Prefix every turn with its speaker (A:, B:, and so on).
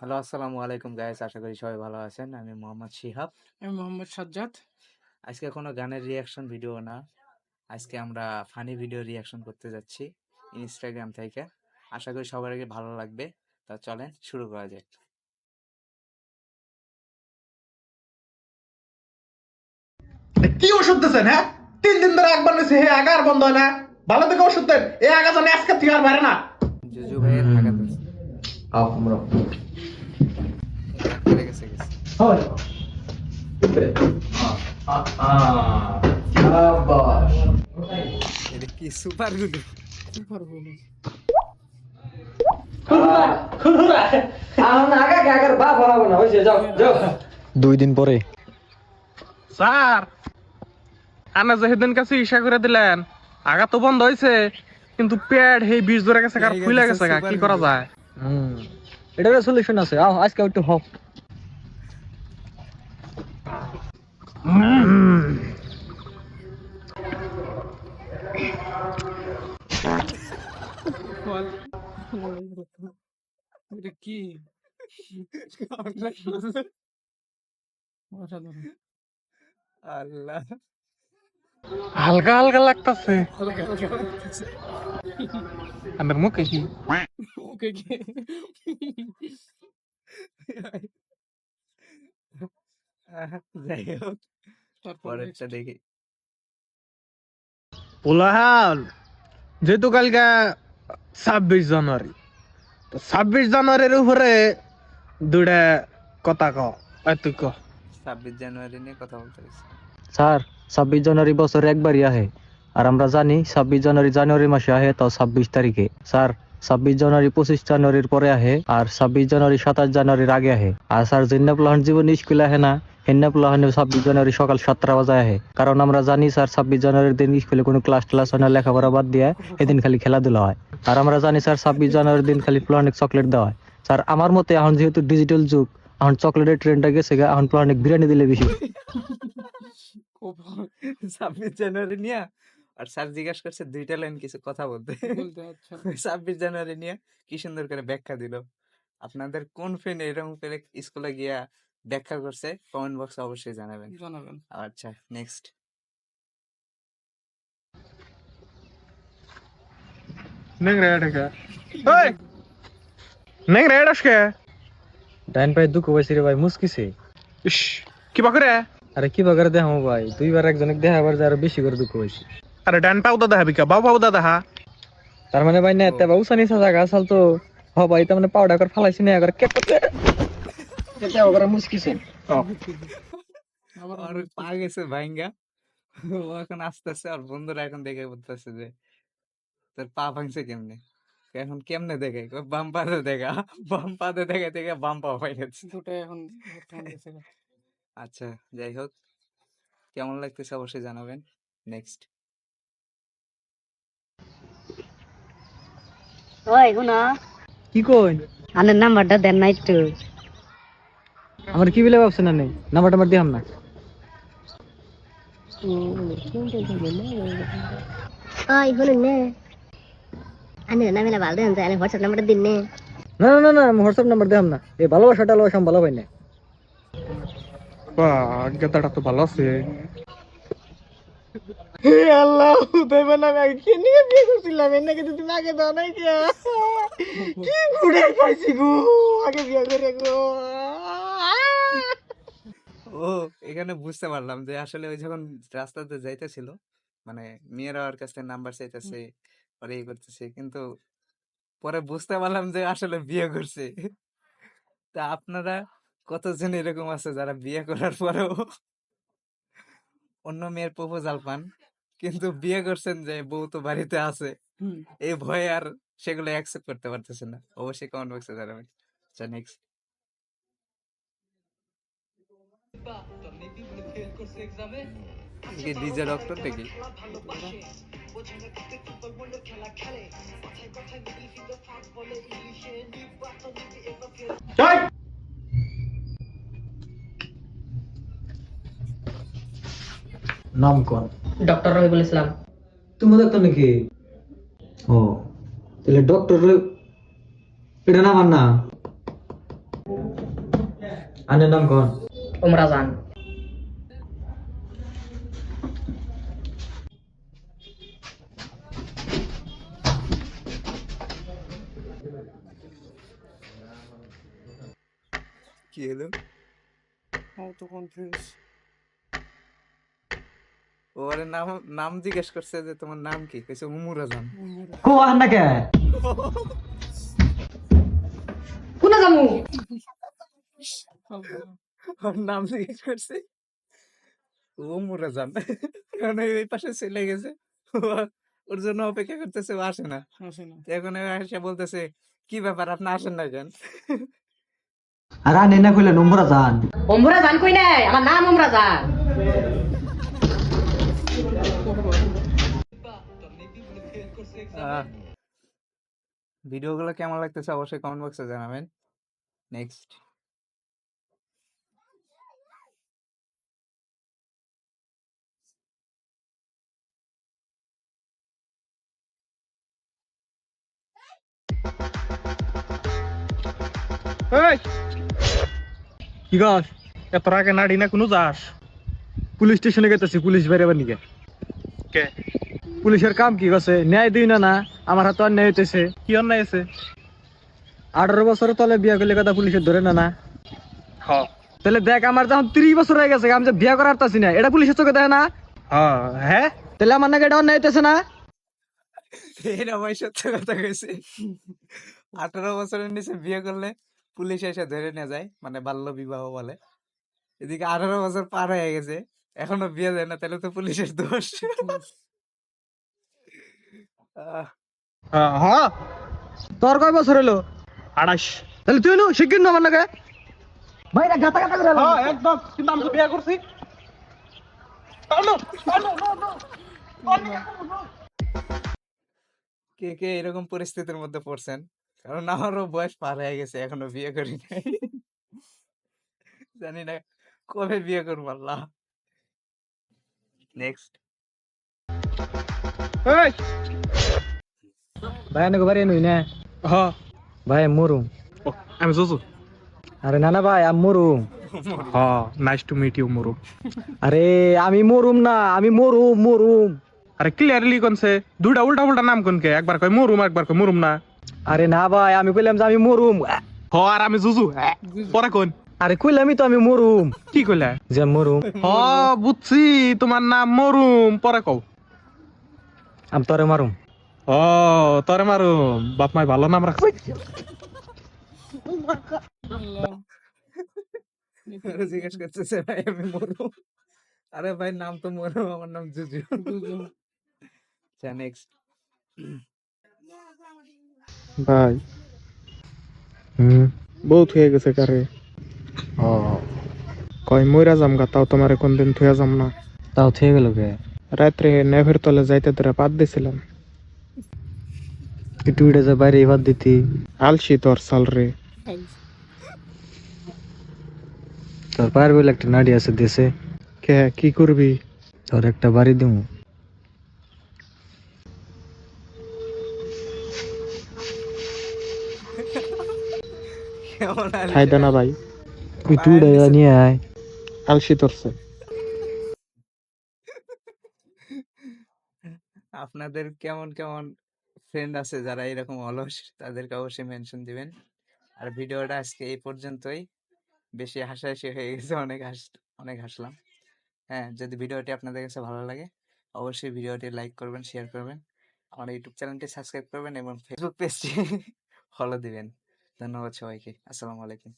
A: Hello, আসসালামু আলাইকুম guys. আশা করি সবাই ভালো আছেন। আমি মোহাম্মদ শিহাব।
B: আমি মোহাম্মদ সাজ্জাদ।
A: আজকে কোনো গানের রিঅ্যাকশন ভিডিও না। আজকে আমরা ফানি ভিডিও রিঅ্যাকশন করতে যাচ্ছি ইনস্টাগ্রাম থেকে। আশা করি সবারই ভালো লাগবে। তা চলেন শুরু করা যাক।
C: কি ওষুধ দিচ্ছেন? হ্যাঁ, 3 দিন ধরে একবার নিছি, হে আগা আর বন্ধ হয় না। ভালো থেকে ওষুধ দেন, এই আগা জানে আজকে থেকে আর বাইরে না।
A: জুজু ভাইয়ের আঘাত আছে।
C: আমরা
A: দাঁত কেটে গেছে গেছে।
C: হয় আবার
A: এটা কি সুপার গুলো?
B: সুপার বলি।
D: দুই দিন পরে
E: স্যার আনা যেদিন কাছে ইশা করে দিলেন আগা তো বন্ধ হয়েছে কিন্তু পেট হেই 20 ধরে গেছে আর খুলে গেছে কি করা যায়?
D: এটার সলিউশন আছে। আজকে একটু হোক।
B: এটা কি অসাধারণ।
A: আল্লাহ,
E: হালকা হালকা লাগতাছে
B: হালকা হালকা লাগতেছে।
E: আমার মুখে কি
B: ওকে কি
A: যাই হোক,
B: তারপর
A: পরেরটা দেখি।
E: পোলাহাল যেহেতু কালকে 26 জানুয়ারি, তো 26 জানুয়ারির উপরে দুটা কথা তুই
A: 26 জানুয়ারি নিয়ে কথা বলতে গেছি।
D: স্যার, 26 জানুয়ারি বছরে একবারই আহে। আর আমরা জানি 26 জানুয়ারি জানুয়ারি মাসে আহে, তাও 26 তারিখে। স্যার, 26 জানুয়ারি 25 জানুয়ারির পরে আহে, আর 26 জানুয়ারি 27 জানুয়ারির আগে আহে। আর স্যার, যেন্না প্লাহান জীবনে স্কুলে আহে না, হেন্না প্লাহানে 26 জানুয়ারি সকাল 7টা বাজে আহে। কারণ আমরা জানি স্যার, 26 জানুয়ারির দিন স্কুলে কোনো ক্লাস টেলাস হয় না, লেখাপড়া বাদ দিয়ে এদিন খালি খেলাধুলা হয়। আর আমরা জানি স্যার, 26 জানুয়ারির দিন খালি প্লাহানিক চকলেট দেওয়া হয়। স্যার, আমার মতে এখন যেহেতু ডিজিটাল যুগ, এখন চকলেটের ট্রেন্ডটা গেছে গা, এখন প্লাহানিক বিরিয়ানি দিলে বেশি।
A: 26 জানুয়ারি নিয়ে আর স্যার জিজ্ঞাসা করছে দুইটা লাইন কিছু কথা বলতে।
B: বলতে আচ্ছা
A: 26 জানুয়ারি নিয়ে কি সুন্দর করে ব্যাখ্যা দিল। আপনাদের কোন ফ্রেন্ড এরকম করে স্কুলে গিয়া ব্যাখ্যা করছে কমেন্ট বক্সে অবশ্যই জানাবেন।
B: জানাবেন।
A: আচ্ছা, নেক্সট।
E: নেংরা এটা ওই নেংরা এটা কে
D: ডাইন পায়ে দুঃখ পাইছি রে ভাই, মুসকিছে।
E: ইস কি বাকরে
D: আরে কি বাগারে দেখামো ভাই, দুইবার একজনকে দেখাবার যে আরো বেশি করে দুঃখ পাইছি।
E: আরে ডান পাও দাদা হাবি কা বাউ পাও দাদা হা
D: তার মানে ভাই না
A: ও
D: এতে বা উসানি জায়গা আসল তো। হ ভাই, তার মানে পাউডার করে ফালাইছি না, একবার কে করতে কেতে ওগরা মুসকিছে।
B: আবার
A: আর পা গেছে ভাইঙ্গা। ও এখন আসতেছে আর বন্ধুরা এখন দেখে বলতেছে যে তোর পা ভাঙছে কেমনে। এখন কেমনে দেখে কয়, বাম পাতে দেখা। বাম পাতে দেখে দেখে বাম পা হয়ে গেছে।
B: দুটাই এখন বর্তমান গেছে।
A: আচ্ছা, যাই হোক, কেমন লাগতেছে অবশ্যই জানাবেন। নেক্সট।
F: ওই শুনো,
D: কি কই?
F: আপনার নাম্বারটা দেন না একটু।
D: আমার কি বিলে ভাবছেন না, নাম্বার টাম্বার দিহাম না।
F: ওই শুনুন নে, আনে না মেলা ভালো দেন যায়, হোয়াটসঅ্যাপ নাম্বারটা দিন নে।
D: না না না না, আমি হোয়াটসঅ্যাপ নাম্বার দিহাম না। এই ভালোবাসা টালোবাসা আমি ভালো পাই না।
E: বা গেদাটা তো ভালো আছে। হে আল্লাহ, দেবেন আমি আগে কে নিয়ে বিয়ে করছিলাম এর নাকি তুমি আগে দাও নাই কে কি ঘুরে খাইছি গো আগে বিয়ে করে গো।
A: ও, এখানে বুঝতে পারলাম যে আসলে ওই যখন রাস্তাতে যাইতেছিল, মানে মেয়েরা ওর কাছ থেকে নাম্বার চাইতেছে, পরে এই করতেছে, কিন্তু পরে বুঝতে পারলাম যে আসলে বিয়ে করছে। তা আপনারা কতজন এরকম আছে যারা বিয়ে করার পরেও অন্য মেয়ের প্রপোজাল পান, কিন্তু বিয়ে করছেন যে বউ তো বাড়িতে আছে, এই ভয়ে আর সেগুলো অ্যাকসেপ্ট করতে পারতেছেন না? অবশ্যই কমেন্ট বক্সে জানাবেন। আচ্ছা, নেক্সট। ডিজে ডক্টর নাকি?
C: চল
D: নাম কোন?
F: ডক্টর রহিবুল ইসলাম।
D: তুমি দেখতো নাকি? ও, তাহলে ডক্টর এটা না আমার না। আনের নাম কোন?
G: উমরা যান।
A: কি হলো?
B: ও তো কনফিউজ।
A: ওর নাম নাম জিজ্ঞেস করছে যে তোমার নাম কি, কইছে উমুরাজান।
D: কো আন না কে?
G: কোনে যামু?
B: আল্লাহ।
A: ওর নাম জিজ্ঞেস করছে উমুরাজান। কারণ এই পাশে চলে গেছে, ওর জন্য অপেক্ষা করতেছে, ও আসে না।
B: আসে না।
A: তো এখন এসে বলতেছে কি ব্যাপার আপনি আসেন না কেন?
D: আর আনে না কইলে নম্বরা যান।
G: উমরা যান কই নাই, আমার নাম উমরা যান।
A: ভিডিওগুলো কেমন লাগতেছে অবশ্যই কমেন্ট বক্সে জানাবেন। নেক্সট।
E: এই কি গাছ এত আগে নাড়ি না কোনো যাস?
D: পুলিশ স্টেশনে গেতেছি, পুলিশ বেরোবার নিকে।
E: কে
D: পুলিশের কাম কি গছে? ন্যায় দিই না না, আমার হাতে অন্যায় হইতেছে।
E: কি অন্যায় আছে?
D: 18 বছরের তলে বিয়া করলে কথা পুলিশের ধরে না না।
E: হ
D: তাহলে দেখ আমার যখন 30 বছর হয়ে গেছে, আমি যে বিয়া করার তাছি না, এটা পুলিশের চোখে দেয় না?
E: হ্যাঁ
D: তাহলে আমার নাকি এটা অন্যায় হইতেছে না?
A: এরা ভাই সত্য কথা কইছে। 18 বছরের নিচে বিয়ে করলে পুলিশ এসে ধরে নিয়ে যায়, মানে বাল্য বিবাহ বলে। এদিকে 18 বছর পার হয়ে গেছে, এখনো বিয়ে দেয় না, তাহলে তো পুলিশের দোষ। আহ,
E: হ্যাঁ
D: তোর কয় বছর হলো?
E: 28।
D: তাহলে তুই নু শিগগির না আমার নাকি ভাইরা গাতা গাতা করে
E: হ্যাঁ একদম, কিন্তু আমি তো বিয়ে করছি।
A: কে কে এরকম পরিস্থিতির মধ্যে পড়ছেন? কারণ আমারও বয়স পার হয়ে গেছে, এখনো বিয়ে করি নাই। জানি না কবে বিয়ে করবো, আল্লাহ। নেক্সট।
E: এই
D: ভাই নাকি বাড়ি নই না
E: হ্যাঁ
D: ভাই মরুম।
E: আমি জুজু।
D: আরে না না ভাই আমি মরুম।
E: হ্যাঁ নাইস টু মিট ইউ মুরুব।
D: আরে আমি মরুম না, আমি মরুম মরুম।
E: আরে ক্লিয়ারলি কোনছে দুইটা উল্টা উল্টা নাম কোনকে? একবার কয় মুরুম, একবার কয় মুরুম না।
D: আরে না ভাই আমি কইলাম যে আমি মরুম।
E: হ আর আমি জুজু। পরে কোন
D: আরে কইলামই তো আমি মরুম।
E: কি কইলা?
D: যে মরুম।
E: হ বুঝছি তোমার নাম মরুম, পরে কও।
D: আমি তোরে মারুম।
E: ও তোরে মারুম, বাপ মাই ভালো নাম রাখছে।
B: আল্লাহ।
A: আরো জিজ্ঞেস করতেছে ভাই আমি মরু। আরে ভাই নাম তো মরু, আমার নাম জুজু।
B: দুজন।
A: আচ্ছা নেক্সট।
E: ভাই
D: হুম।
E: বহুত হয়ে গেছে কারে,
D: ও
E: কয় মইরা যাম গা, তাও তোমারে কোনদিন থুয়া যাম না।
D: তাও থেকে গেল কে?
E: রাত্রে নেভের তলে যাইতে ধরে পাত দিছিলাম।
D: তুই উড়ে যা বাইরে এবার দিতি।
E: আলসি তোর সাল রে।
D: তোর পায়ের বলে একটা নাড়ি আছে দেশে,
E: কে কি করবি?
D: তোর একটা বাড়ি দিমু।
A: কেমন আলি
E: খাই না ভাই,
D: তুই উড়ে যা নিয়ে আয়।
E: আলসি তোরছে।
A: আপনাদের কেমন কেমন ফ্রেন্ড আছে যারা এরকম অলস, তাদেরকে অবশ্যই মেনশন দিবেন। আর ভিডিওটা আজকে এই পর্যন্তই। বেশি হাসাহাসি হয়ে গেছে, অনেক হাসলাম। হ্যাঁ, যদি ভিডিওটি আপনাদের কাছে ভালো লাগে অবশ্যই ভিডিওটি লাইক করবেন, শেয়ার করবেন, আমার ইউটিউব চ্যানেলটি সাবস্ক্রাইব করবেন এবং ফেসবুক পেজটি ফলো দিবেন। ধন্যবাদ সবাইকে। আসসালামু আলাইকুম।